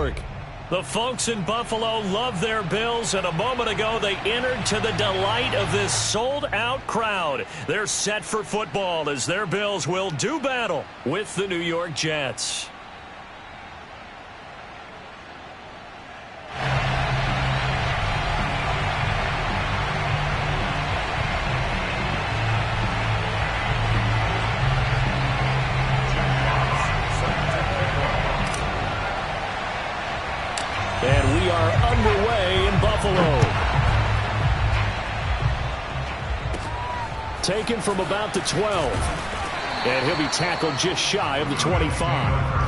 York. The folks in Buffalo love their Bills, and a moment ago they entered to the delight of this sold-out crowd. They're set for football as their Bills will do battle with the New York Jets. And we are underway in Buffalo. Taken from about the 12. And he'll be tackled just shy of the 25.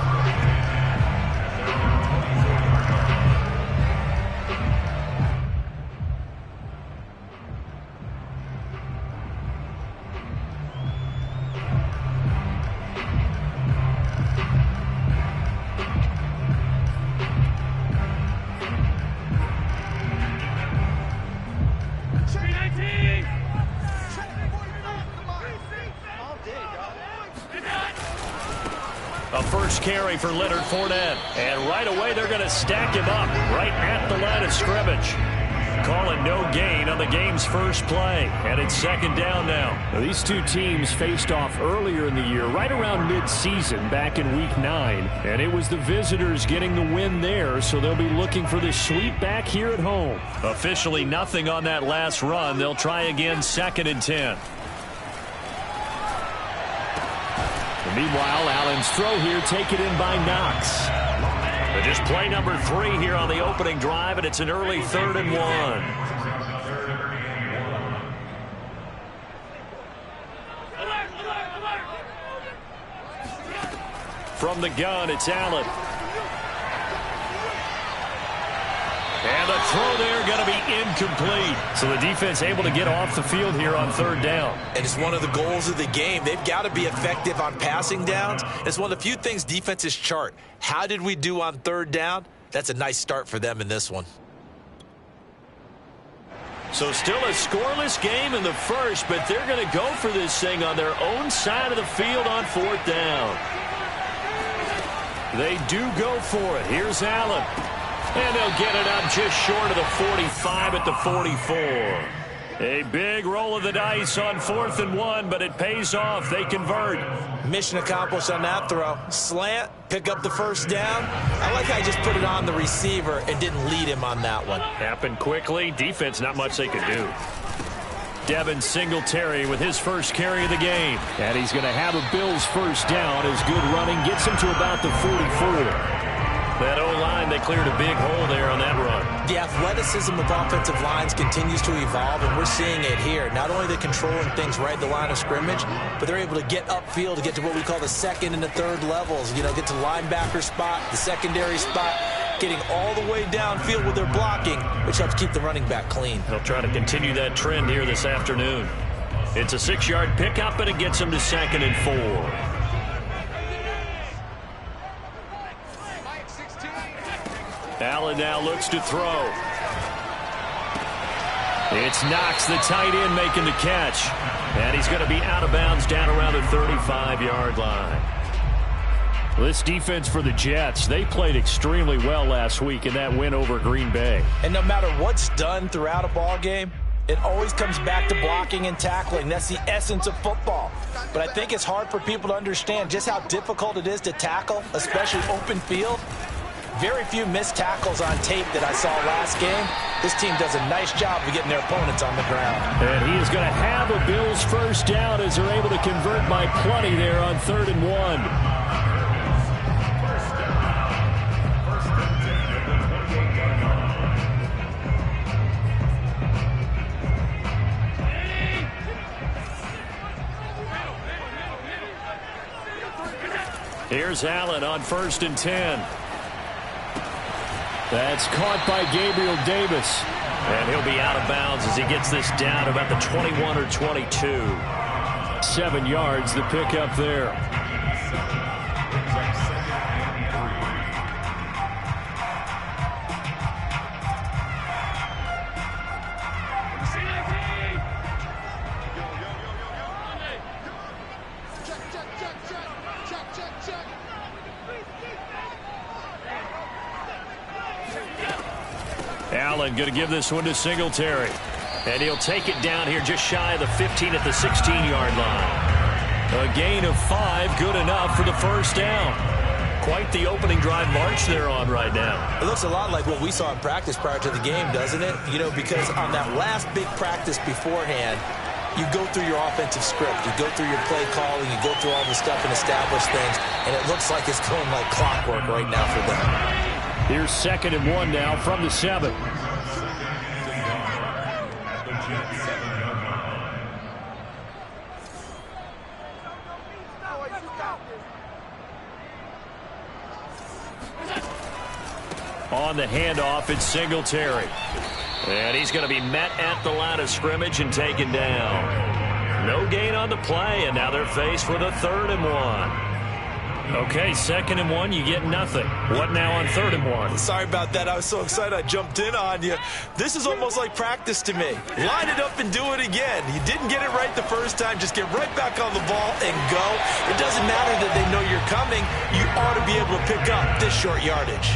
A first carry for Leonard Fournette. And right away they're going to stack him up right at the line of scrimmage. Calling no gain on the game's first play. And it's second down now. These two teams faced off earlier in the year, right around mid-season, back in Week 9. And it was the visitors getting the win there, so they'll be looking for the sweep back here at home. Officially nothing on that last run. They'll try again, second and 10. Meanwhile, Allen's throw here taken in by Knox. Just play number 3 here on the opening drive, and it's an early 3rd and 1. From the gun, it's Allen. And the throw there going to be incomplete. So the defense able to get off the field here on 3rd down. And it's one of the goals of the game. They've got to be effective on passing downs. It's one of the few things defenses chart. How did we do on 3rd down? That's a nice start for them in this one. So still a scoreless game in the first, but they're going to go for this thing on their own side of the field on 4th down. They do go for it. Here's Allen. And they'll get it up just short of the 45 at the 44. A big roll of the dice on 4th and 1, but it pays off. They convert. Mission accomplished on that throw. Slant, pick up the first down. I like how I just put it on the receiver and didn't lead him on that one. Happened quickly. Defense, not much they could do. Devin Singletary with his first carry of the game. And he's going to have a Bills first down as good running gets him to about the 44. That O-line, they cleared a big hole there on that run. The athleticism of offensive lines continues to evolve, and we're seeing it here. Not only are they controlling things right at the line of scrimmage, but they're able to get upfield to get to what we call the 2nd and the 3rd levels. You know, get to the linebacker spot, the secondary spot, getting all the way downfield with their blocking, which helps keep the running back clean. They'll try to continue that trend here this afternoon. It's a 6-yard pickup, and it gets them to 2nd and 4. Allen now looks to throw. It's Knox, the tight end, making the catch. And he's going to be out of bounds down around the 35-yard line. This defense for the Jets, they played extremely well last week in that win over Green Bay. And no matter what's done throughout a ball game, it always comes back to blocking and tackling. That's the essence of football. But I think it's hard for people to understand just how difficult it is to tackle, especially open field. Very few missed tackles on tape that I saw last game. This team does a nice job of getting their opponents on the ground. And he is going to have a Bills first down as they're able to convert by plenty there on 3rd and 1. Here's Allen on 1st and 10. That's caught by Gabriel Davis. And he'll be out of bounds as he gets this down about the 21 or 22. 7 yards, the pickup there. Allen going to give this one to Singletary. And he'll take it down here just shy of the 15 at the 16-yard line. A gain of 5, good enough for the first down. Quite the opening drive march they're on right now. It looks a lot like what we saw in practice prior to the game, doesn't it? You know, because on that last big practice beforehand, you go through your offensive script, you go through your play calling, you go through all the stuff and establish things, and it looks like it's going like clockwork right now for them. Here's 2nd and 1 now from the 7. On the handoff, it's Singletary. And he's going to be met at the line of scrimmage and taken down. No gain on the play, and now they're faced with a 3rd and 1. Okay, 2nd and 1, you get nothing. What now on 3rd and 1? Sorry about that. I was so excited I jumped in on you. This is almost like practice to me. Line it up and do it again. You didn't get it right the first time. Just get right back on the ball and go. It doesn't matter that they know you're coming. You ought to be able to pick up this short yardage.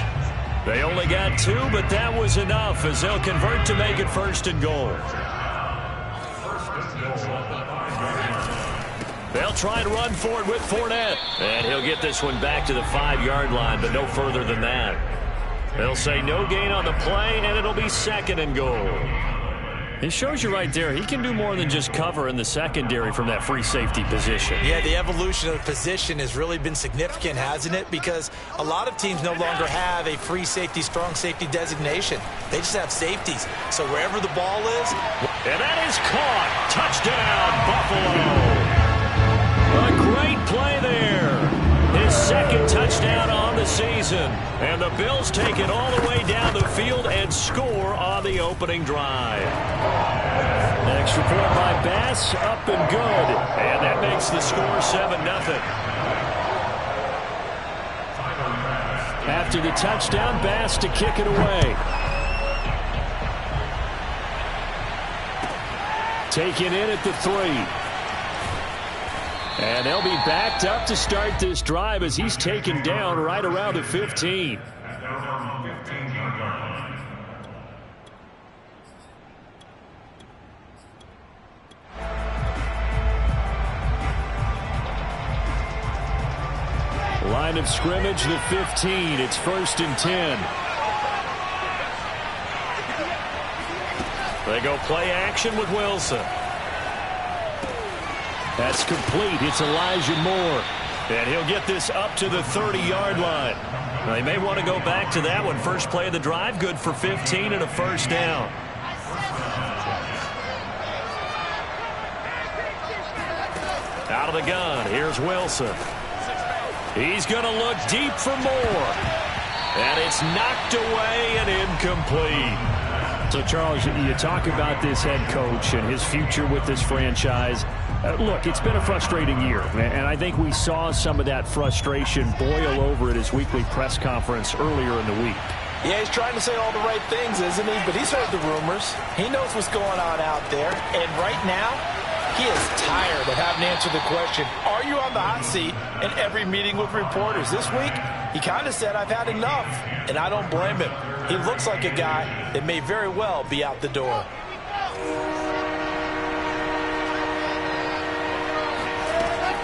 They only got 2, but that was enough as they'll convert to make it 1st and goal. They'll try and run for it with Fournette. And he'll get this one back to the 5-yard line, but no further than that. They'll say no gain on the play, and it'll be 2nd and goal. It shows you right there, he can do more than just cover in the secondary from that free safety position. Yeah, the evolution of the position has really been significant, hasn't it? Because a lot of teams no longer have a free safety, strong safety designation. They just have safeties. So wherever the ball is. And that is caught. Touchdown, Buffalo. A great play there. His 2nd touchdown on the season. And the Bills take it all the way down the field and score on the opening drive. Extra point by Bass, up and good. And that makes the score 7-0. After the touchdown, Bass to kick it away. Taken in at the 3. And they'll be backed up to start this drive as he's taken down right around the 15. Line of scrimmage, the 15. It's 1st and 10. They go play action with Wilson. That's complete. It's Elijah Moore. And he'll get this up to the 30-yard line. They may want to go back to that one. First play of the drive, good for 15 and a 1st down. Out of the gun, here's Wilson. He's going to look deep for more. And it's knocked away and incomplete. So, Charles, you talk about this head coach and his future with this franchise. Look, it's been a frustrating year, and I think we saw some of that frustration boil over at his weekly press conference earlier in the week. Yeah, he's trying to say all the right things, isn't he? But he's heard the rumors. He knows what's going on out there. And right now, he is tired of having to answer the question, are you on the hot seat in every meeting with reporters? This week, he kind of said, I've had enough, and I don't blame him. He looks like a guy that may very well be out the door.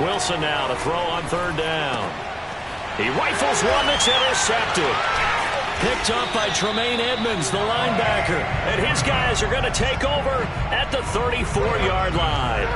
Wilson now to throw on 3rd down. He rifles one that's intercepted. Picked up by Tremaine Edmonds, the linebacker. And his guys are going to take over at the 34-yard line.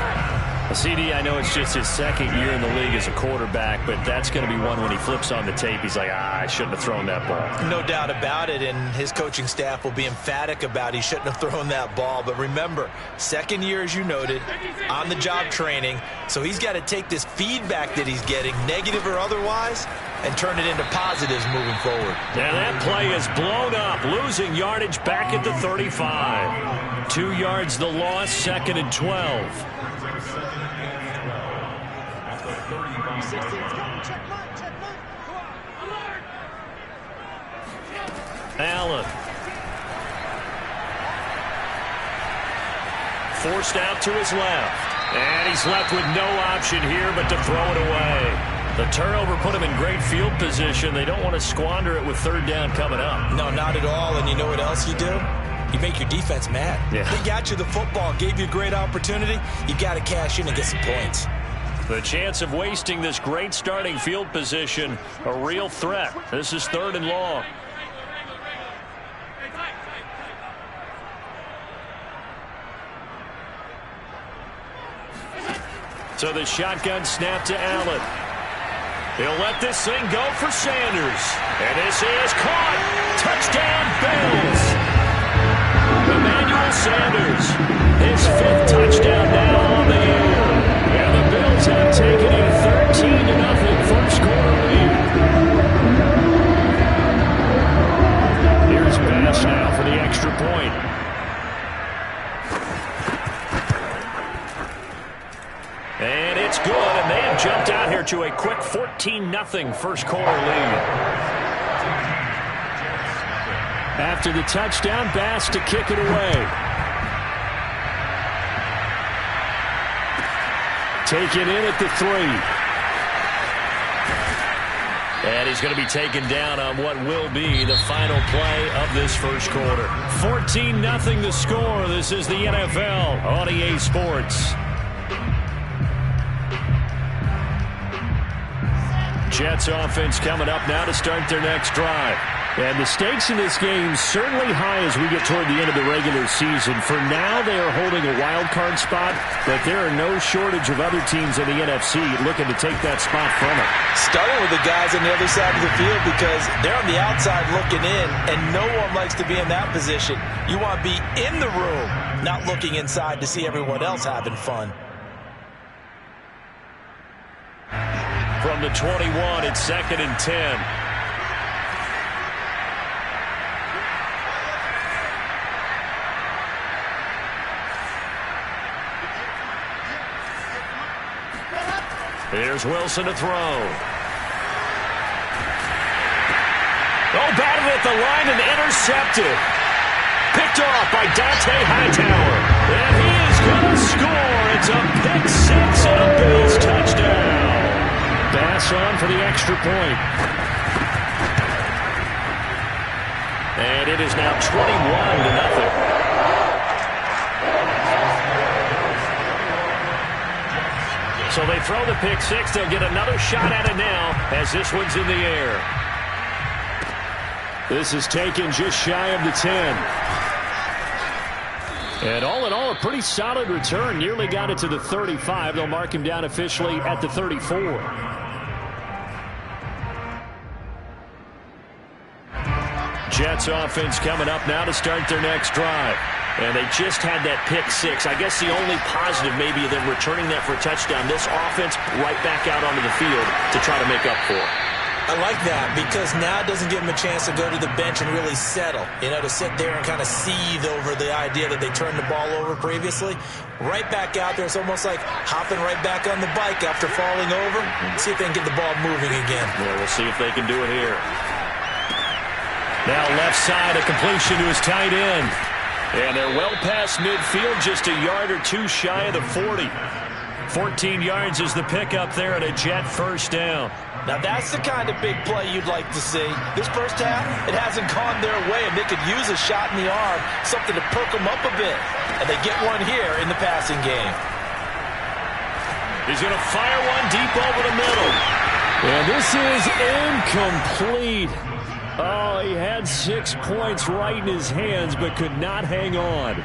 CD, I know it's just his 2nd year in the league as a quarterback, but that's going to be one when he flips on the tape. He's like, I shouldn't have thrown that ball. No doubt about it, and his coaching staff will be emphatic about he shouldn't have thrown that ball. But remember, 2nd year, as you noted, on-the-job training, so he's got to take this feedback that he's getting, negative or otherwise, and turn it into positives moving forward. And that play is blown up, losing yardage back at the 35. 2 yards the loss, 2nd and 12. Allen. Forced out to his left. And he's left with no option here but to throw it away. The turnover put them in great field position. They don't want to squander it with third down coming up. No, not at all. And you know what else you do? You make your defense mad. Yeah. They got you the football, gave you a great opportunity. You got to cash in and get some points. The chance of wasting this great starting field position, a real threat. This is 3rd and long. So the shotgun snap to Allen. He'll let this thing go for Sanders. And this is caught. Touchdown, Bills. Emmanuel Sanders, his 5th touchdown now on the year. And the Bills have taken a 13-0 first quarter lead. Here's Bass now for the extra point. And it's good, and they have jumped out here to a quick 14-0 first quarter lead. After the touchdown, Bass to kick it away. Take it in at the 3. And he's going to be taken down on what will be the final play of this first quarter. 14-0 the score. This is the NFL on EA Sports. Jets offense coming up now to start their next drive. And the stakes in this game certainly high as we get toward the end of the regular season. For now, they are holding a wild card spot, but there are no shortage of other teams in the NFC looking to take that spot from it. Starting with the guys on the other side of the field because they're on the outside looking in, and no one likes to be in that position. You want to be in the room, not looking inside to see everyone else having fun. From the 21, it's 2nd and 10. Here's Wilson to throw. Oh, batted at the line and intercepted. Picked off by Dante Hightower. And he is going to score. It's a pick 6 and a Bills touchdown. Bass on for the extra point. And it is now 21-0. So they throw the pick 6. They'll get another shot at it now as this one's in the air. This is taken just shy of the 10. And all in all, a pretty solid return. Nearly got it to the 35. They'll mark him down officially at the 34. Jets offense coming up now to start their next drive. And they just had that pick 6. I guess the only positive maybe of them returning that for a touchdown. This offense right back out onto the field to try to make up for it. I like that because now it doesn't give them a chance to go to the bench and really settle. You know, to sit there and kind of seethe over the idea that they turned the ball over previously. Right back out there. It's almost like hopping right back on the bike after falling over. See if they can get the ball moving again. Yeah, we'll see if they can do it here. Now left side, a completion to his tight end. And they're well past midfield, just a yard or two shy of the 40. 14 yards is the pickup there and a Jet first down. Now that's the kind of big play you'd like to see. This first half, it hasn't gone their way, and they could use a shot in the arm, something to perk them up a bit. And they get one here in the passing game. He's going to fire one deep over the middle. And this is incomplete. Oh, he had 6 points right in his hands, but could not hang on.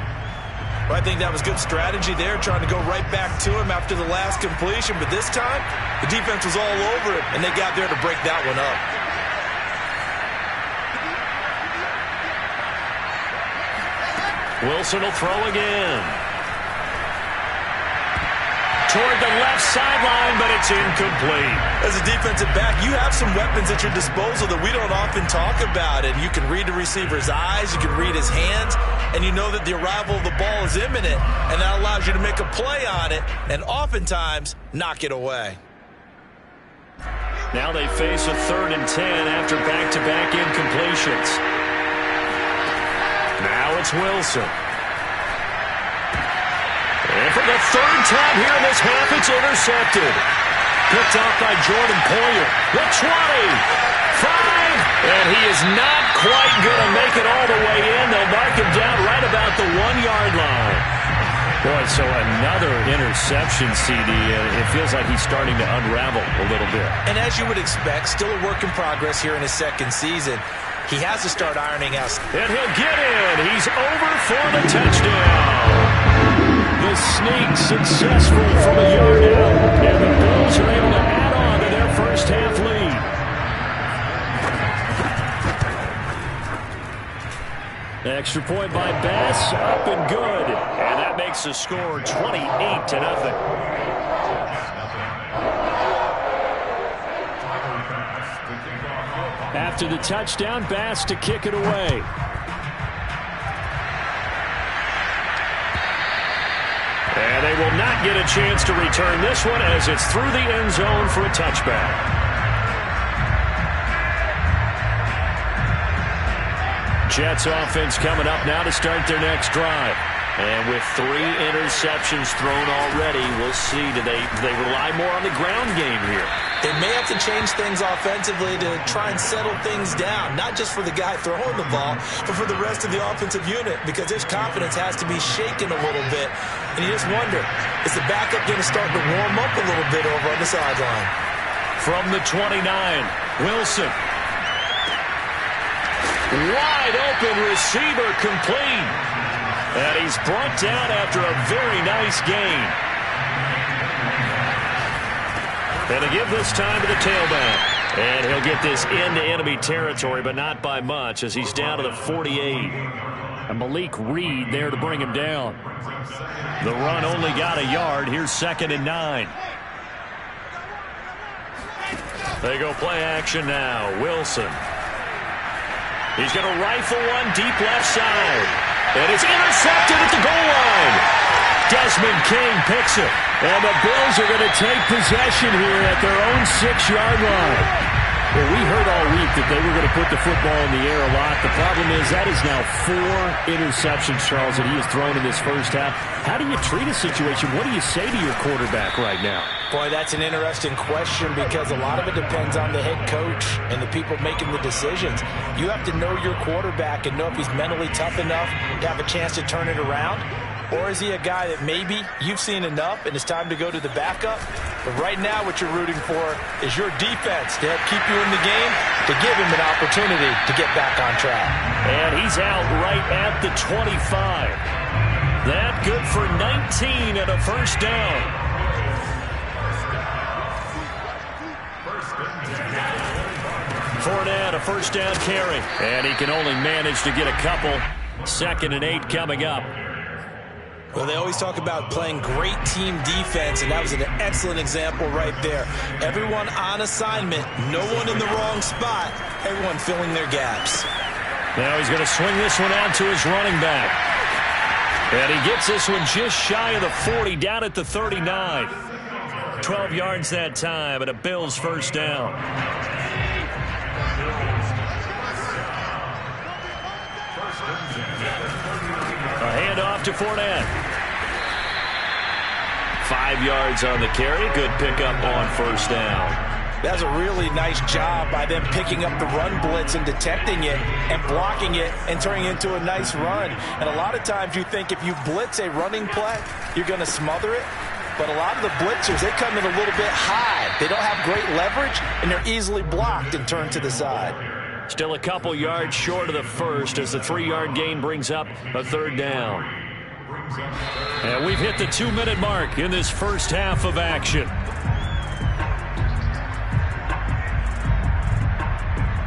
Well, I think that was good strategy there, trying to go right back to him after the last completion. But this time, the defense was all over it, and they got there to break that one up. Wilson will throw again. Toward the left sideline, but it's incomplete. As a defensive back, you have some weapons at your disposal that we don't often talk about. And you can read the receiver's eyes, you can read his hands, and you know that the arrival of the ball is imminent. And that allows you to make a play on it and oftentimes knock it away. Now they face a 3rd and 10 after back-to-back incompletions. Now it's Wilson. And for the 3rd time here in this half, it's intercepted. picked off by Jordan Poyer. The 20, 5, and he is not quite going to make it all the way in. They'll mark him down right about the 1-yard line. Boy, so another interception, CD, and it feels like he's starting to unravel a little bit. And as you would expect, still a work in progress here in his second season. He has to start ironing out. And he'll get in. He's over for the touchdown. The sneak successful from a yard out, and the Bills are able to add on to their first half lead. Extra point by Bass, up and good. And that makes the score 28-0. After the touchdown, Bass to kick it away. And they will not get a chance to return this one as it's through the end zone for a touchback. Jets offense coming up now to start their next drive. And with 3 interceptions thrown already, we'll see. Do they rely more on the ground game here? They may have to change things offensively to try and settle things down, not just for the guy throwing the ball, but for the rest of the offensive unit, because his confidence has to be shaken a little bit. And you just wonder, is the backup going to start to warm up a little bit over on the sideline? From the 29, Wilson. Wide open receiver complete. And he's brought down after a very nice gain. And to give this time to the tailback. And he'll get this into enemy territory, but not by much, as he's down to the 48. And Malik Reed there to bring him down. The run only got a yard. Here's 2nd and 9. They go play action now. Wilson. He's going to rifle one deep left side. And it's intercepted at the goal line. Desmond King picks it. And the Bills are going to take possession here at their own 6-yard line. Well, we heard all week that they were going to put the football in the air a lot. The problem is that is now 4 interceptions, Charles, that he has thrown in this first half. How do you treat a situation? What do you say to your quarterback right now? Boy, that's an interesting question, because a lot of it depends on the head coach and the people making the decisions. You have to know your quarterback and know if he's mentally tough enough to have a chance to turn it around. Or is he a guy that maybe you've seen enough and it's time to go to the backup? But right now what you're rooting for is your defense to help keep you in the game, to give him an opportunity to get back on track. And he's out right at the 25. That good for 19 and a first down. Fournette, a first down carry. And he can only manage to get a couple. 2nd and 8 coming up. Well, they always talk about playing great team defense, and that was an excellent example right there. Everyone on assignment, no one in the wrong spot, everyone filling their gaps. Now he's going to swing this one out to his running back. And he gets this one just shy of the 40, down at the 39. 12 yards that time, and a Bills first down. A handoff to Fournette. 5 yards on the carry. Good pickup on first down. That's a really nice job by them picking up the run blitz and detecting it and blocking it and turning it into a nice run. And a lot of times you think if you blitz a running play, you're going to smother it. But a lot of the blitzers, they come in a little bit high. They don't have great leverage, and they're easily blocked and turned to the side. Still a couple yards short of the first as the 3-yard gain brings up a 3rd down. And we've hit the 2-minute mark in this first half of action.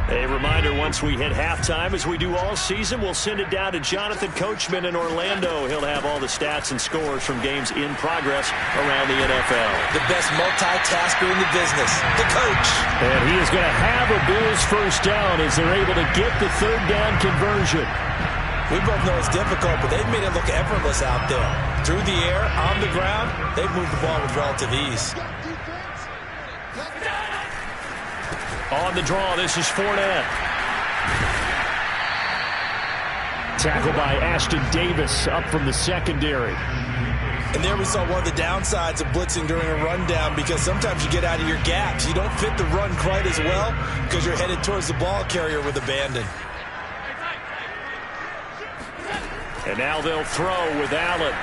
A reminder, once we hit halftime, as we do all season, we'll send it down to Jonathan Coachman in Orlando. He'll have all the stats and scores from games in progress around the NFL. The best multitasker in the business, the coach. And he is going to have a Bills first down as they're able to get the 3rd down conversion. We both know it's difficult, but they've made it look effortless out there. Through the air, on the ground, they've moved the ball with relative ease. On the draw, this is Fournette. Tackle by Ashton Davis up from the secondary. And there we saw one of the downsides of blitzing during a rundown, because sometimes you get out of your gaps. You don't fit the run quite as well because you're headed towards the ball carrier with abandon. And now they'll throw with Allen.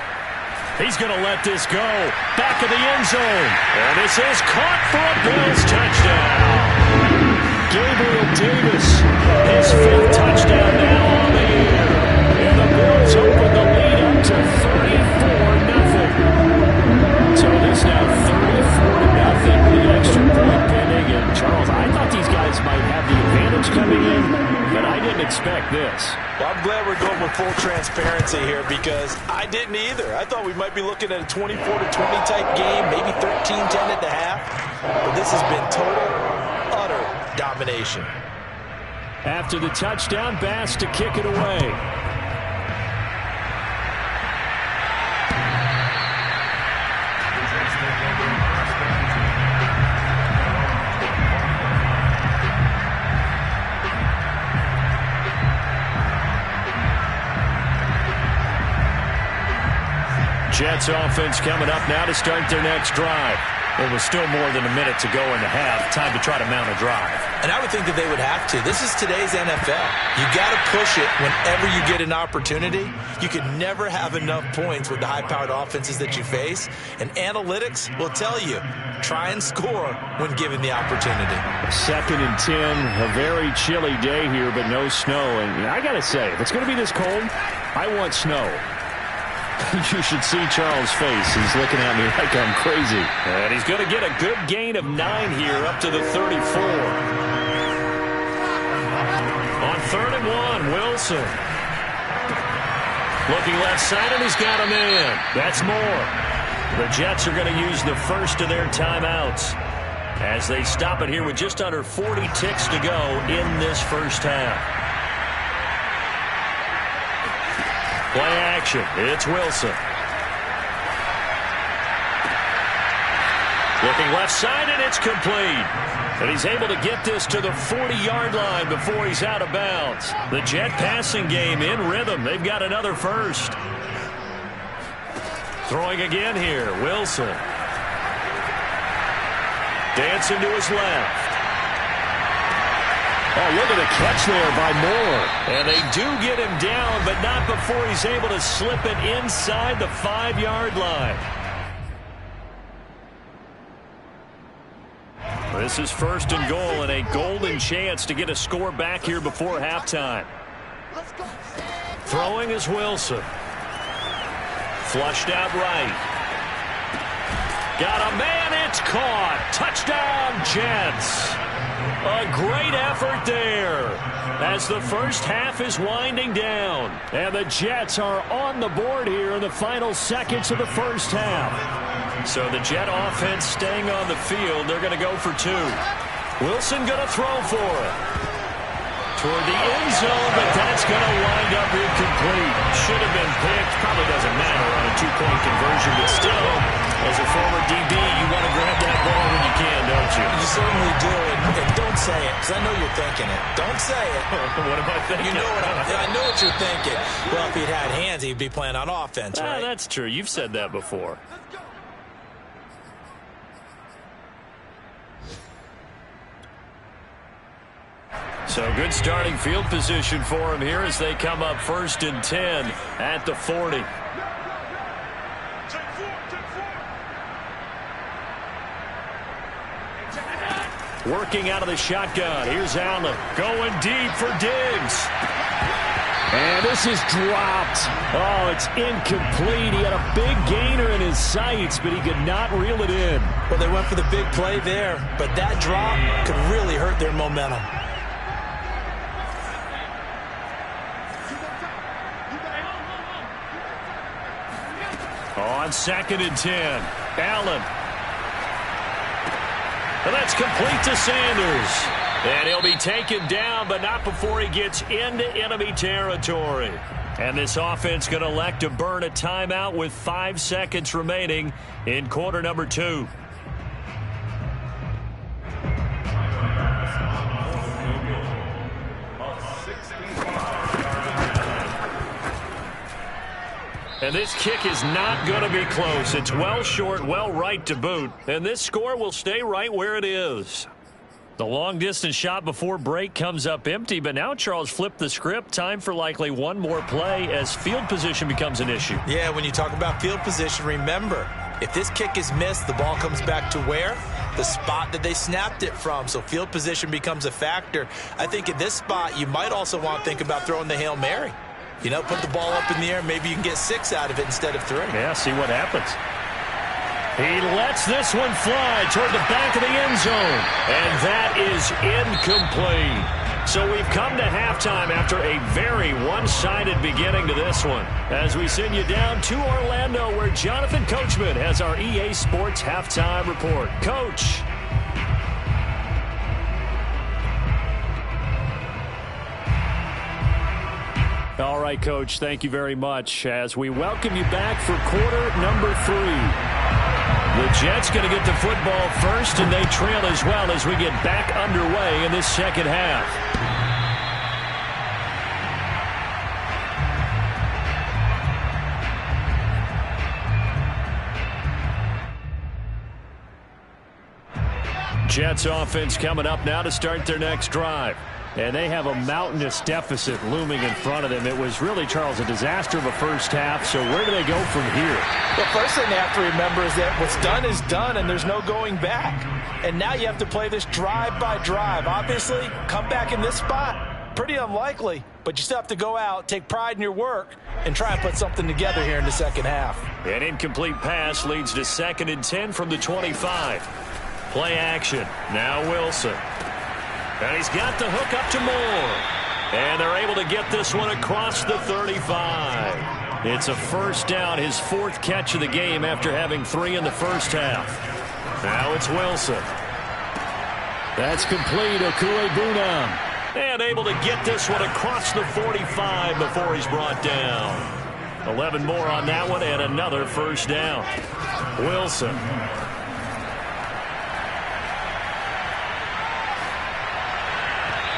He's going to let this go. Back of the end zone. And this is caught for a Bills touchdown. Gabriel Davis, his 5th touchdown now on the year. And the Bills open the lead up to 34-0. So it is now 34-0 with the extra point pending. And Charles, I thought these guys might have the advantage coming in, but I didn't expect this. Well, I'm glad we're going with full transparency here, because I didn't either. I thought we might be looking at a 24-20 type game, maybe 13-10 at the half. But this has been total, utter domination. After the touchdown, Bass to kick it away. Jets offense coming up now to start their next drive. There was still more than a minute to go in the half. Time to try to mount a drive. And I would think that they would have to. This is today's NFL. You got to push it whenever you get an opportunity. You can never have enough points with the high-powered offenses that you face. And analytics will tell you, try and score when given the opportunity. 2nd and 10, a very chilly day here, but no snow. And I got to say, if it's going to be this cold, I want snow. You should see Charles' face. He's looking at me like I'm crazy. And he's going to get a good gain of 9 here up to the 34. On 3rd and 1, Wilson. Looking left side, and he's got a man. That's more. The Jets are going to use the first of their timeouts as they stop it here with just under 40 ticks to go in this first half. Play action. It's Wilson. Looking left side, and it's complete. And he's able to get this to the 40-yard line before he's out of bounds. The Jet passing game in rhythm. They've got another first. Throwing again here, Wilson. Dancing to his left. Oh, look at the catch there by Moore. And they do get him down, but not before he's able to slip it inside the 5-yard line. This is 1st and goal, and a golden chance to get a score back here before halftime. Throwing is Wilson. Flushed out right. Got a man, it's caught. Touchdown, Jets. A great effort there as the first half is winding down. And the Jets are on the board here in the final seconds of the first half. So the Jet offense staying on the field. They're going to go for 2. Wilson going to throw for it. Toward the end zone, but that's going to wind up incomplete. Should have been picked. Probably doesn't matter on a 2-point conversion, but still, as a former DB, you want to grab that ball when you can, don't you? You certainly do, and don't say it, because I know you're thinking it. Don't say it. What am I thinking? You know I know what you're thinking. Well, if he'd had hands, he'd be playing on offense, right? That's true. You've said that before. So good starting field position for him here as they come up 1st and 10 at the 40. Working out of the shotgun. Here's Allen going deep for Diggs. And this is dropped. Oh, it's incomplete. He had a big gainer in his sights, but he could not reel it in. Well, they went for the big play there, but that drop could really hurt their momentum. On 2nd and 10, Allen. And that's complete to Sanders. And he'll be taken down, but not before he gets into enemy territory. And this offense going to elect to burn a timeout with 5 seconds remaining in quarter number 2. And this kick is not going to be close. It's well short, well right to boot. And this score will stay right where it is. The long-distance shot before break comes up empty, but now Charles flipped the script. Time for likely one more play as field position becomes an issue. Yeah, when you talk about field position, remember, if this kick is missed, the ball comes back to where? The spot that they snapped it from. So field position becomes a factor. I think at this spot, you might also want to think about throwing the Hail Mary. You know, put the ball up in the air. Maybe you can get 6 out of it instead of 3. Yeah, see what happens. He lets this one fly toward the back of the end zone. And that is incomplete. So we've come to halftime after a very one-sided beginning to this one. As we send you down to Orlando, where Jonathan Coachman has our EA Sports Halftime Report. Coach. All right, Coach, thank you very much as we welcome you back for quarter number 3. The Jets going to get the football first, and they trail as well as we get back underway in this second half. Jets offense coming up now to start their next drive. And they have a mountainous deficit looming in front of them. It was really, Charles, a disaster of a first half. So where do they go from here? The first thing they have to remember is that what's done is done, and there's no going back. And now you have to play this drive by drive. Obviously, come back in this spot, pretty unlikely. But you still have to go out, take pride in your work, and try and put something together here in the second half. An incomplete pass leads to 2nd and 10 from the 25. Play action. Now Wilson. And he's got the hook up to Moore. And they're able to get this one across the 35. It's a first down, his 4th catch of the game after having 3 in the first half. Now it's Wilson. That's complete. Okuebunam. And able to get this one across the 45 before he's brought down. 11 more on that one and another first down. Wilson.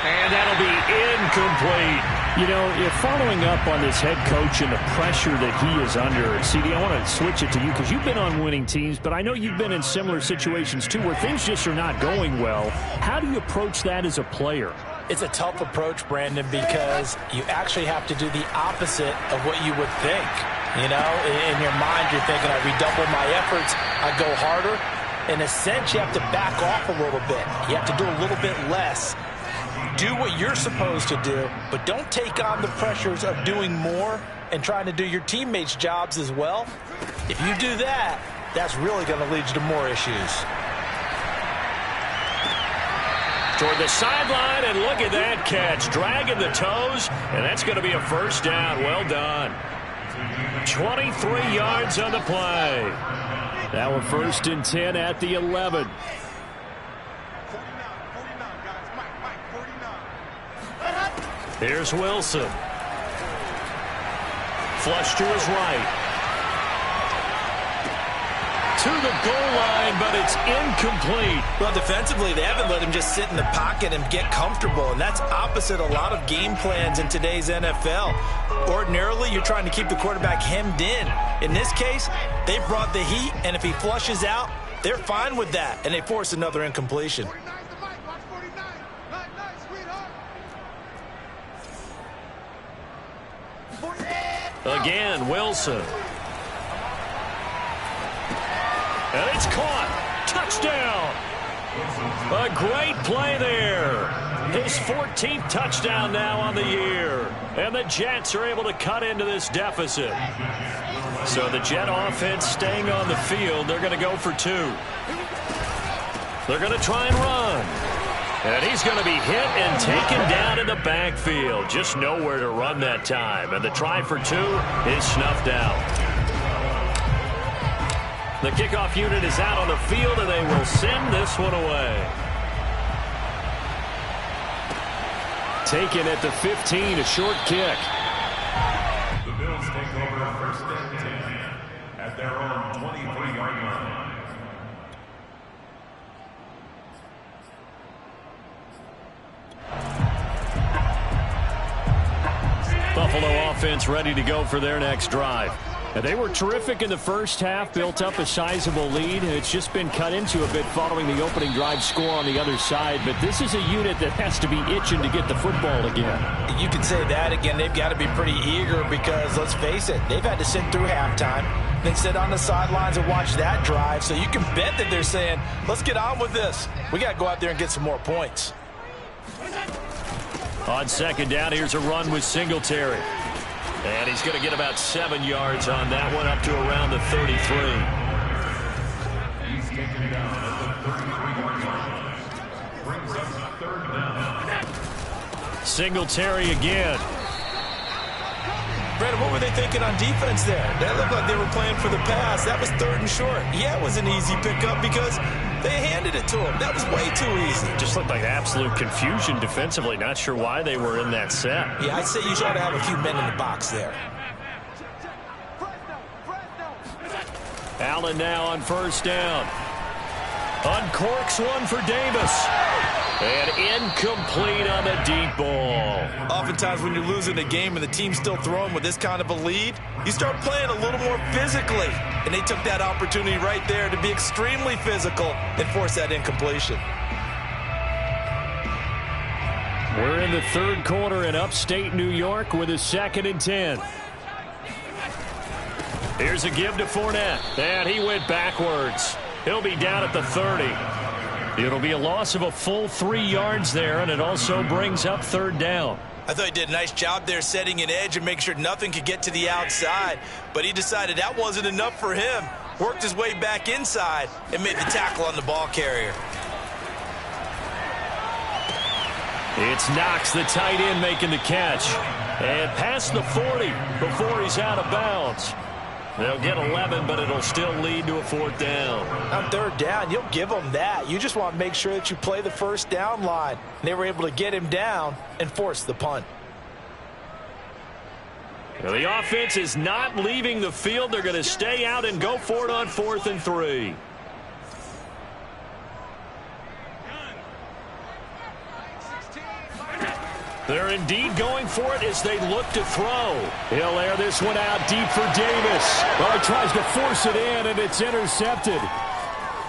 And that'll be incomplete. You know, if following up on this head coach and the pressure that he is under, CD, I want to switch it to you because you've been on winning teams, but I know you've been in similar situations too where things just are not going well. How do you approach that as a player? It's a tough approach, Brandon, because you actually have to do the opposite of what you would think. You know, in your mind, you're thinking, I redouble my efforts, I go harder. In a sense, you have to back off a little bit. You have to do a little bit less. Do what you're supposed to do, but don't take on the pressures of doing more and trying to do your teammates' jobs as well. If you do that, that's really going to lead you to more issues. Toward the sideline, and look at that catch. Dragging the toes, and that's going to be a first down. Well done. 23 yards on the play. Now a 1st and 10 at the 11. Here's Wilson. Flush to his right. To the goal line, but it's incomplete. Well, defensively, they haven't let him just sit in the pocket and get comfortable, and that's opposite a lot of game plans in today's NFL. Ordinarily, you're trying to keep the quarterback hemmed in. In this case, they brought the heat, and if he flushes out, they're fine with that, and they force another incompletion. Again, Wilson. And it's caught. Touchdown. A great play there. His 14th touchdown now on the year. And the Jets are able to cut into this deficit. So the Jet offense staying on the field. They're going to go for 2. They're going to try and run. And he's going to be hit and taken down in the backfield. Just nowhere to run that time. And the try for 2 is snuffed out. The kickoff unit is out on the field, and they will send this one away. Taken at the 15, a short kick. The Bills take over 1st and 10 at their own 23-yard line. Buffalo offense ready to go for their next drive. They were terrific in the first half, built up a sizable lead, and it's just been cut into a bit following the opening drive score on the other side. But this is a unit that has to be itching to get the football again. You can say that again. They've got to be pretty eager because, let's face it, they've had to sit through halftime, then sit on the sidelines and watch that drive. So you can bet that they're saying, let's get on with this. We got to go out there and get some more points. On second down, here's a run with Singletary. And he's going to get about 7 yards on that one, up to around the 33. He's taken down at the 33-yard line. Brings up third down. Singletary again. Brandon, what were they thinking on defense there? That looked like they were playing for the pass. That was 3rd and short. Yeah, it was an easy pickup because they handed it to him. That was way too easy. Just looked like absolute confusion defensively. Not sure why they were in that set. Yeah, I'd say you ought to have a few men in the box there. Allen now on first down. Uncorks one for Davis. And incomplete on the deep ball. Oftentimes when you're losing a game and the team's still throwing with this kind of a lead, you start playing a little more physically. And they took that opportunity right there to be extremely physical and force that incompletion. We're in the third quarter in upstate New York with a 2nd and 10. Here's a give to Fournette. And he went backwards. He'll be down at the 30. It'll be a loss of a full 3 yards there, and it also brings up 3rd down. I thought he did a nice job there setting an edge and making sure nothing could get to the outside. But he decided that wasn't enough for him. Worked his way back inside and made the tackle on the ball carrier. It's Knox, the tight end, making the catch. And past the 40 before he's out of bounds. They'll get 11, but it'll still lead to a 4th down. On 3rd down, you'll give them that. You just want to make sure that you play the first down line. They were able to get him down and force the punt. Now the offense is not leaving the field. They're going to stay out and go for it on 4th and 3. They're indeed going for it as they look to throw. He'll air this one out deep for Davis. Well, he tries to force it in, and it's intercepted.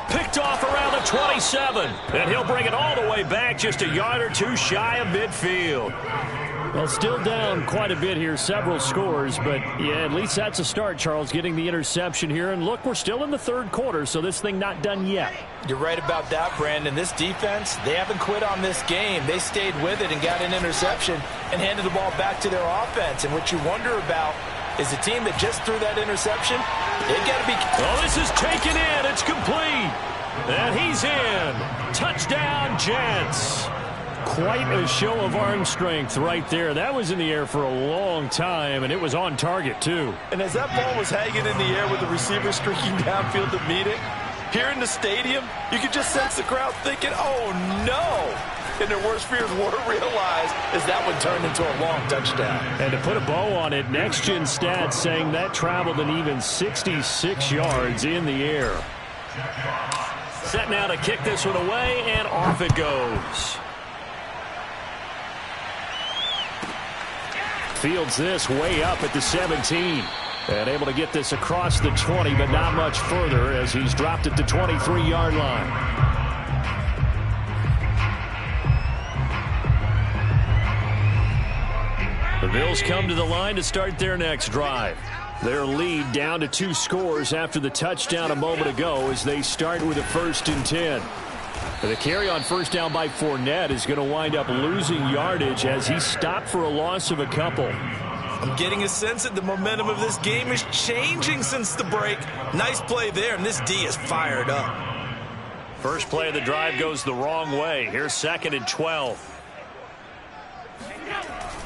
Picked off around the 27. And he'll bring it all the way back just a yard or two shy of midfield. Well, still down quite a bit here, several scores, but yeah, at least that's a start, Charles, getting the interception here. And look, we're still in the third quarter, so this thing not done yet. You're right about that, Brandon. This defense, they haven't quit on this game. They stayed with it and got an interception and handed the ball back to their offense. And what you wonder about is the team that just threw that interception, they've got to be... Oh, this is taken in. It's complete. And he's in. Touchdown, Jets. Quite a show of arm strength right there. That was in the air for a long time, and it was on target, too. And as that ball was hanging in the air with the receiver streaking downfield to meet it, here in the stadium, you could just sense the crowd thinking, oh, no. And their worst fears were realized as that one turned into a long touchdown. And to put a bow on it, Next Gen Stats saying that traveled an even 66 yards in the air. Set now to kick this one away, and off it goes. Fields this way up at the 17. And able to get this across the 20, but not much further as he's dropped at the 23-yard line. The Bills come to the line to start their next drive. Their lead down to 2 scores after the touchdown a moment ago as they start with a 1st and 10. The carry on first down by Fournette is going to wind up losing yardage as he stopped for a loss of a couple. I'm getting a sense that the momentum of this game is changing since the break. Nice play there, and this D is fired up. First play of the drive goes the wrong way. Here's 2nd and 12.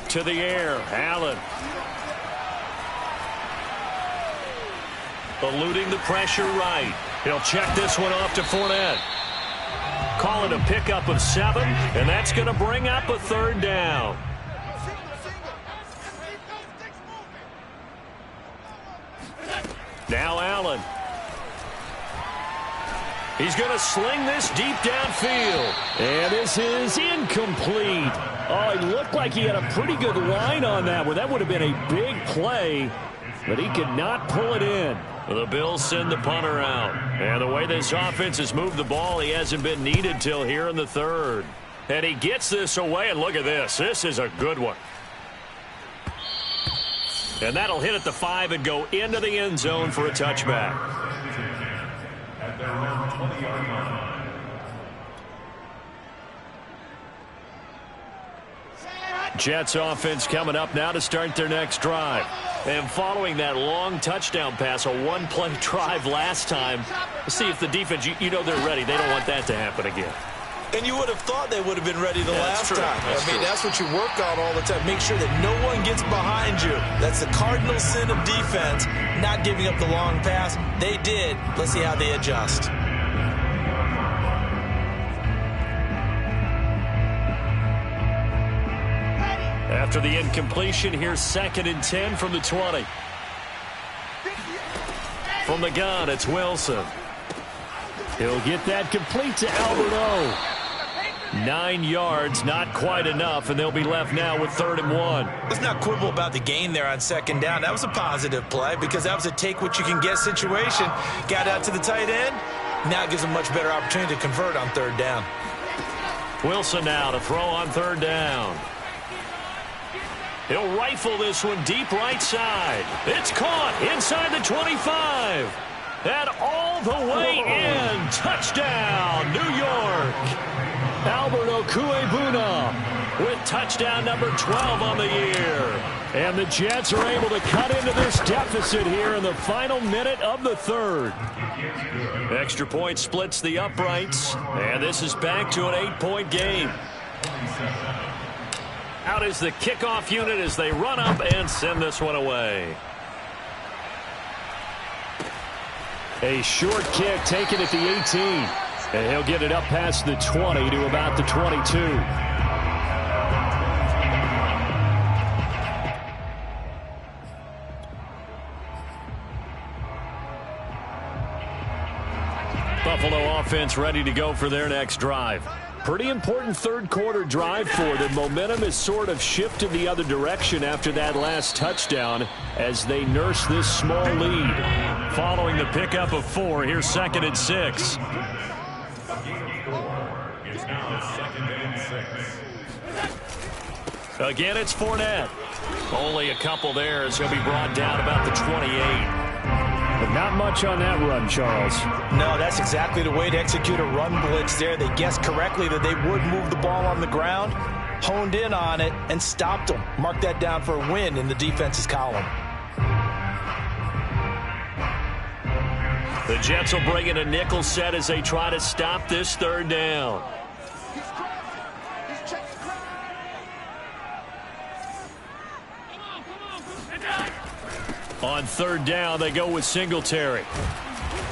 To the air, Allen. Eluding the pressure right. He'll check this one off to Fournette. Call it a pickup of 7, and that's going to bring up a 3rd down. Now Allen. He's going to sling this deep downfield. And this is incomplete. Oh, it looked like he had a pretty good line on that one. That would have been a big play. but he could not pull it in. The Bills send the punter out. And the way this offense has moved the ball, he hasn't been needed till here in the third. And he gets this away, and look at this. This is a good one. And that'll hit at the 5 and go into the end zone for a touchback. At their own 20-yard line. Jets offense coming up now to start their next drive. And following that long touchdown pass, a one-play drive last time, see if the defense, you know they're ready. They don't want that to happen again. And you would have thought they would have been ready the last time. I mean, that's what you work on all the time. Make sure that no one gets behind you. That's the cardinal sin of defense, not giving up the long pass. They did. Let's see how they adjust. After the incompletion, here's 2nd and 10 from the 20. From the gun, it's Wilson. He'll get that complete to Alberto. 9 yards, not quite enough, and they'll be left now with 3rd and 1. Let's not quibble about the gain there on 2nd down. That was a positive play because that was a take-what-you-can-get situation. Got out to the tight end. Now it gives them a much better opportunity to convert on 3rd down. Wilson now to throw on 3rd down. He'll rifle this one deep right side. It's caught inside the 25. And all the way in. Touchdown, New York. Alberto Cuebuna with touchdown number 12 on the year. And the Jets are able to cut into this deficit here in the final minute of the third. Extra point splits the uprights. And this is back to an 8-point game. Out is the kickoff unit as they run up and send this one away. A short kick taken at the 18. And he'll get it up past the 20 to about the 22. Buffalo offense ready to go for their next drive. Pretty important third quarter drive for them. Momentum has sort of shifted the other direction after that last touchdown as they nurse this small lead. Following the pickup of 4, here's 2nd and 6. It's now 2nd and 6. Again, it's Fournette. Only a couple there as he'll be brought down about the 28. But not much on that run, Charles. No, that's exactly the way to execute a run blitz there. They guessed correctly that they would move the ball on the ground, honed in on it, and stopped them. Mark that down for a win in the defense's column. The Jets will bring in a nickel set as they try to stop this 3rd down. On 3rd down, they go with Singletary.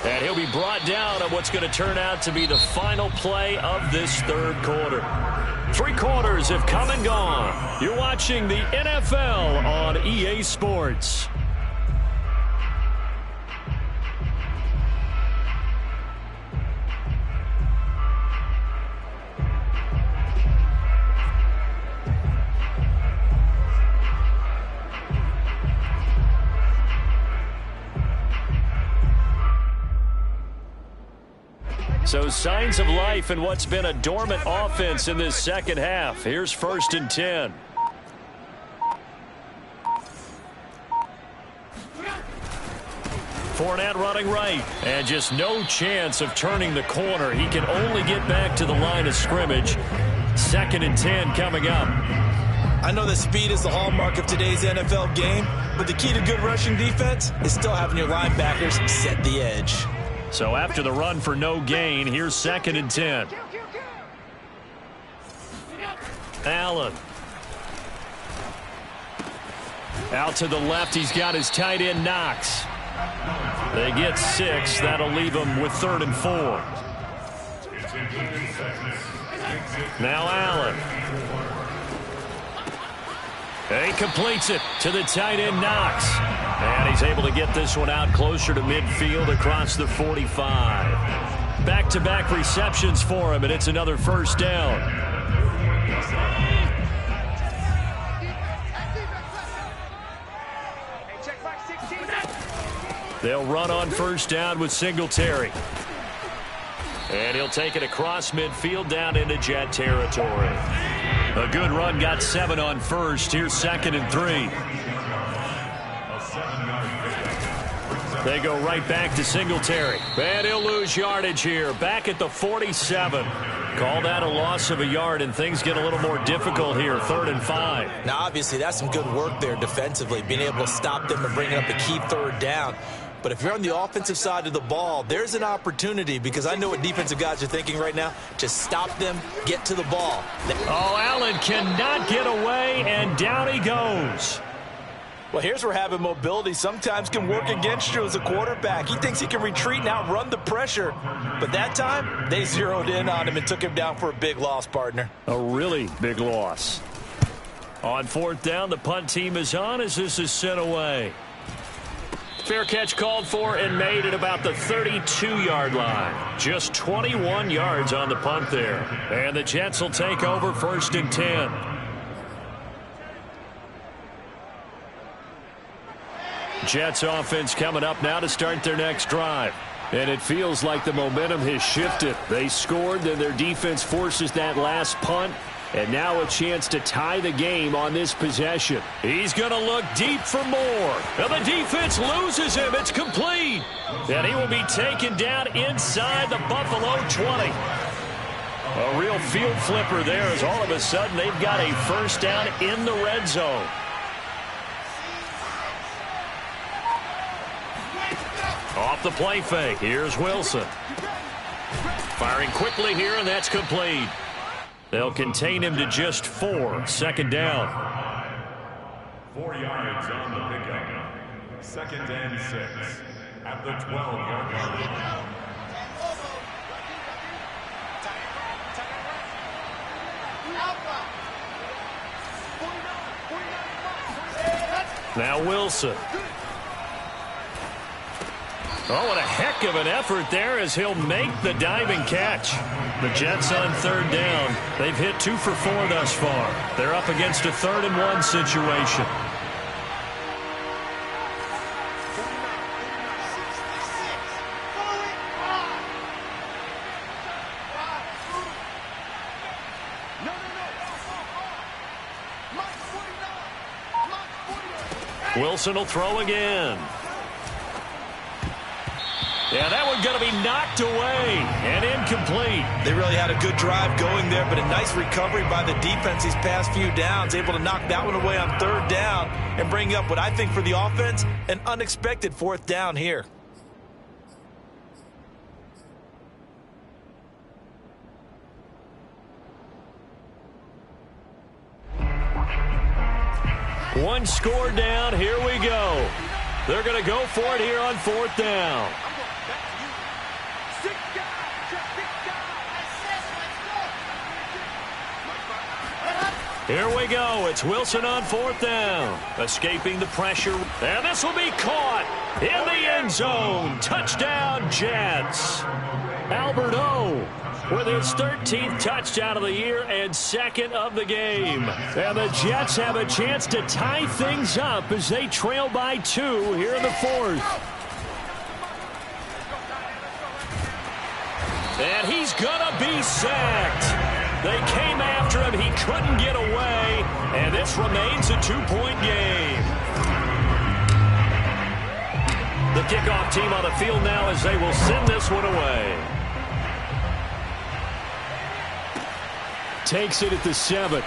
And he'll be brought down on what's going to turn out to be the final play of this 3rd quarter. 3 quarters have come and gone. You're watching the NFL on EA Sports. So signs of life in what's been a dormant offense in this second half. Here's 1st and 10. Fournette running right. And just no chance of turning the corner. He can only get back to the line of scrimmage. 2nd and 10 coming up. I know that speed is the hallmark of today's NFL game, but the key to good rushing defense is still having your linebackers set the edge. So after the run for no gain, here's 2nd and 10. Allen. Out to the left, he's got his tight end Knox. They get 6. That'll leave them with 3rd and 4. Now Allen. He completes it to the tight end Knox. And he's able to get this one out closer to midfield across the 45. Back-to-back receptions for him, and it's another 1st down. They'll run on first down with Singletary. And he'll take it across midfield down into Jet territory. A good run, got 7 on first. Here's 2nd and 3. They go right back to Singletary. And he'll lose yardage here. Back at the 47. Call that a loss of a yard, and things get a little more difficult here. 3rd and 5. Now, obviously, that's some good work there defensively, being able to stop them and bringing up a key 3rd down. But if you're on the offensive side of the ball, there's an opportunity, because I know what defensive guys are thinking right now. Just stop them, get to the ball. Oh, Allen cannot get away, and down he goes. Well, here's where having mobility sometimes can work against you as a quarterback. He thinks he can retreat and outrun the pressure. But that time, they zeroed in on him and took him down for a big loss, partner. A really big loss. On 4th down, the punt team is on as this is sent away. Fair catch called for and made at about the 32-yard line. Just 21 yards on the punt there. And the Jets will take over 1st and 10. Jets offense coming up now to start their next drive. And it feels like the momentum has shifted. They scored, then their defense forces that last punt. And now a chance to tie the game on this possession. He's going to look deep for more. And the defense loses him. It's complete. And he will be taken down inside the Buffalo 20. A real field flipper there as all of a sudden they've got a 1st down in the red zone. Off the play fake. Here's Wilson. Firing quickly here, and that's complete. They'll contain him to just 4. 2nd down. 4 yards on the pickup. 2nd and 6 at the 12-yard line. Now Wilson. Oh, what a heck of an effort there as he'll make the diving catch. The Jets on 3rd down. They've hit 2 for 4 thus far. They're up against a 3rd and 1 situation. Wilson will throw again. Yeah, that one going to be knocked away and incomplete. They really had a good drive going there, but a nice recovery by the defense these past few downs, able to knock that one away on 3rd down and bring up what I think for the offense, an unexpected 4th down here. One score down. Here we go. They're going to go for it here on 4th down. Here we go. It's Wilson on 4th down. Escaping the pressure. And this will be caught in the end zone. Touchdown, Jets. Albert O with his 13th touchdown of the year and 2nd of the game. And the Jets have a chance to tie things up as they trail by 2 here in the 4th. And he's going to be sacked. They came after him. He couldn't get away. And this remains a 2-point game. The kickoff team on the field now as they will send this one away. Takes it at the 7.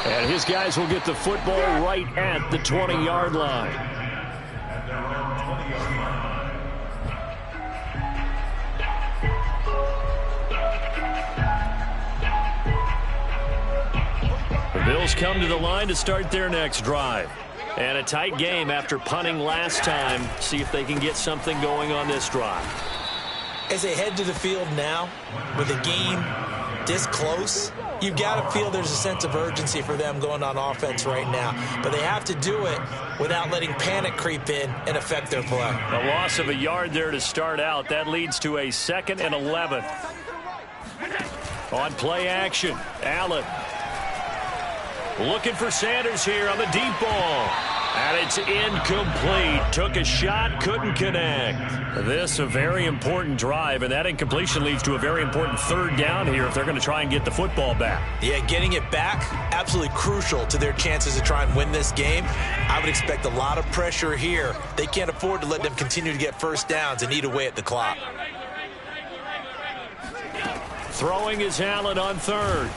And his guys will get the football right at the 20-yard line. At their own 20-yard line. The Bills come to the line to start their next drive. And a tight game after punting last time. See if they can get something going on this drive. As they head to the field now, with a game this close, you've got to feel there's a sense of urgency for them going on offense right now. But they have to do it without letting panic creep in and affect their play. A loss of a yard there to start out. That leads to a 2nd and 11. On play action, Allen. Looking for Sanders here on the deep ball. And it's incomplete. Took a shot, couldn't connect. This a very important drive, and that incompletion leads to a very important third down here if they're going to try and get the football back. Yeah, getting it back, absolutely crucial to their chances to try and win this game. I would expect a lot of pressure here. They can't afford to let them continue to get first downs and eat away at the clock. Throwing is Allen on third.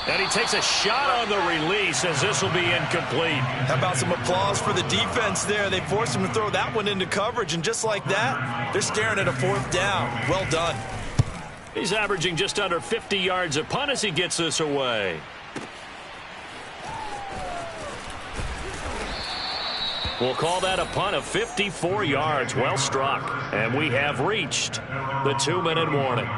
And he takes a shot on the release as this will be incomplete. How about some applause for the defense there? They forced him to throw that one into coverage, and just like that, they're staring at a fourth down. Well done. He's averaging just under 50 yards a punt as he gets this away. We'll call that a punt of 54 yards. Well struck. And we have reached the 2-minute warning.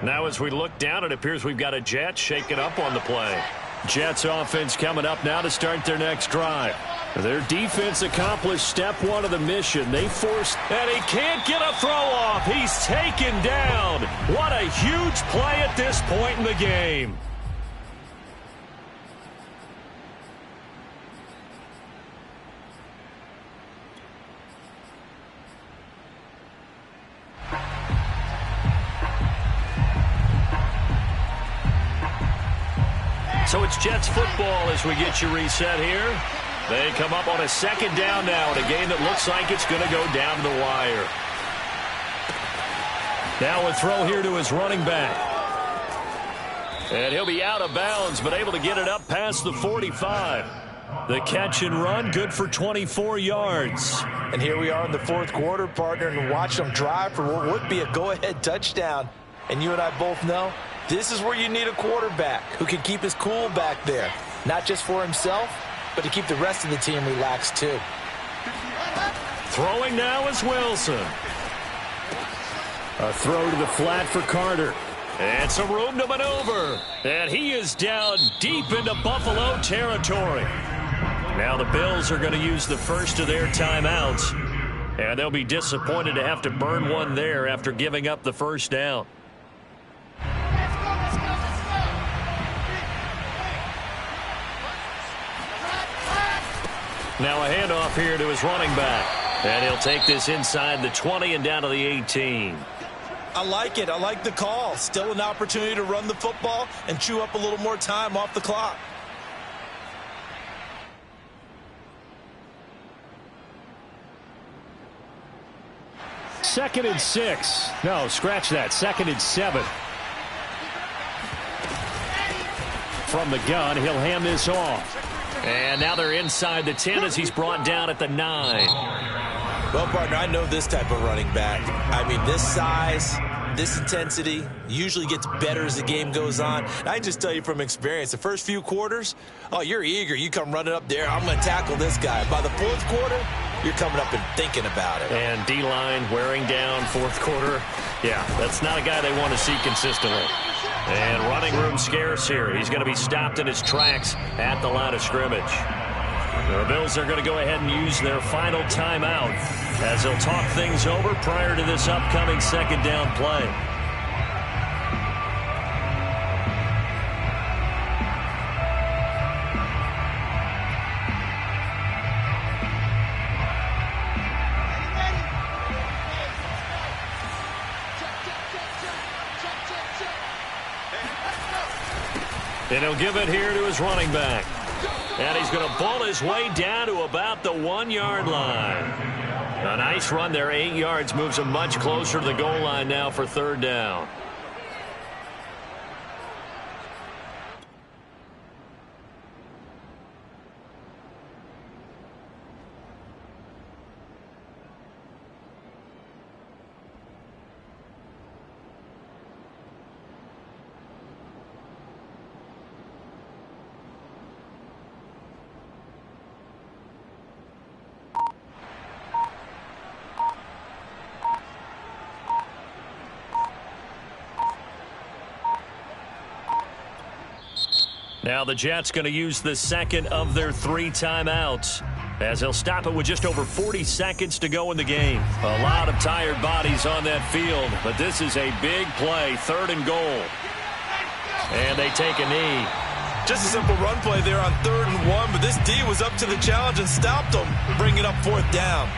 Now as we look down, it appears we've got a Jets shaking up on the play. Jets offense coming up now to start their next drive. Their defense accomplished step one of the mission. They forced, and he can't get a throw off. He's taken down. What a huge play at this point in the game. So it's Jets football as we get you reset here. They come up on a second down now in a game that looks like it's going to go down to the wire. Now a throw here to his running back. And he'll be out of bounds, but able to get it up past the 45. The catch and run, good for 24 yards. And here we are in the fourth quarter, partner, and watch them drive for what would be a go-ahead touchdown. And you and I both know this is where you need a quarterback who can keep his cool back there. Not just for himself, but to keep the rest of the team relaxed too. Throwing now is Wilson. A throw to the flat for Carter. And some room to maneuver. And he is down deep into Buffalo territory. Now the Bills are going to use the first of their timeouts. And they'll be disappointed to have to burn one there after giving up the first down. Now a handoff here to his running back. And he'll take this inside the 20 and down to the 18. I like it. I like the call. Still an opportunity to run the football and chew up a little more time off the clock. Second and 6. No, scratch that. Second and 7. From the gun, he'll hand this off. And now they're inside the 10 as he's brought down at the 9. Well, partner, I know this type of running back. I mean, this size, this intensity usually gets better as the game goes on. And I can just tell you from experience, the first few quarters, oh, you're eager. You come running up there, I'm going to tackle this guy. By the fourth quarter, you're coming up and thinking about it. And D-line wearing down fourth quarter. Yeah, that's not a guy they want to see consistently. And running room scarce here. He's going to be stopped in his tracks at the line of scrimmage. The Bills are going to go ahead and use their final timeout as they'll talk things over prior to this upcoming second down play. And he'll give it here to his running back. And he's going to ball his way down to about the 1-yard line. A nice run there, 8 yards, moves him much closer to the goal line now for third down. Now the Jets going to use the second of their 3 timeouts as they'll stop it with just over 40 seconds to go in the game. A lot of tired bodies on that field, but this is a big play, 3rd and goal. And they take a knee. Just a simple run play there on 3rd and 1, but this D was up to the challenge and stopped them, bringing up 4th down.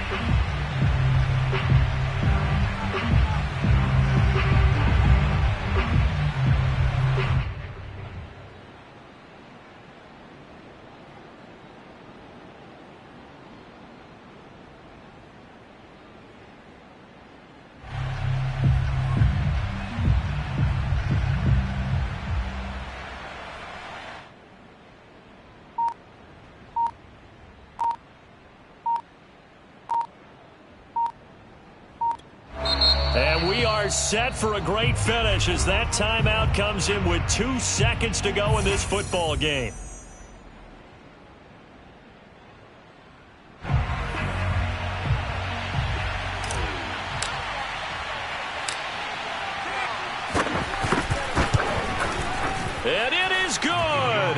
And we are set for a great finish as that timeout comes in with 2 seconds to go in this football game. And it is good.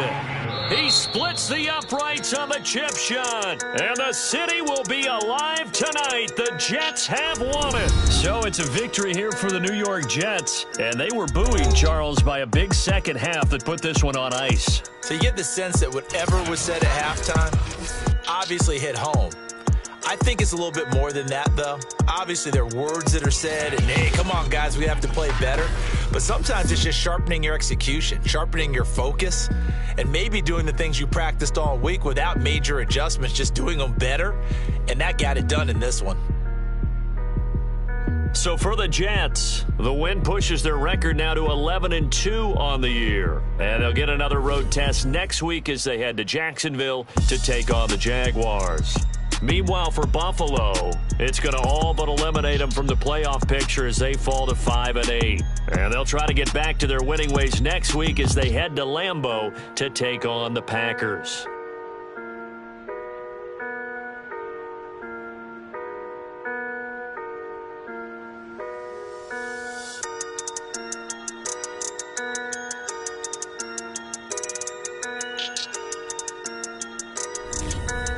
He splits the uprights on the chip shot. And the city will be alive tonight. The Jets have won it. So it's a victory here for the New York Jets. And they were buoyed, Charles, by a big second half that put this one on ice. So you get the sense that whatever was said at halftime obviously hit home. I think it's a little bit more than that, though. Obviously, there are words that are said, and, hey, come on, guys, we have to play better. But sometimes it's just sharpening your execution, sharpening your focus, and maybe doing the things you practiced all week without major adjustments, just doing them better. And that got it done in this one. So for the Jets, the win pushes their record now to 11-2 on the year. And they'll get another road test next week as they head to Jacksonville to take on the Jaguars. Meanwhile, for Buffalo, it's going to all but eliminate them from the playoff picture as they fall to 5-8. And they'll try to get back to their winning ways next week as they head to Lambeau to take on the Packers.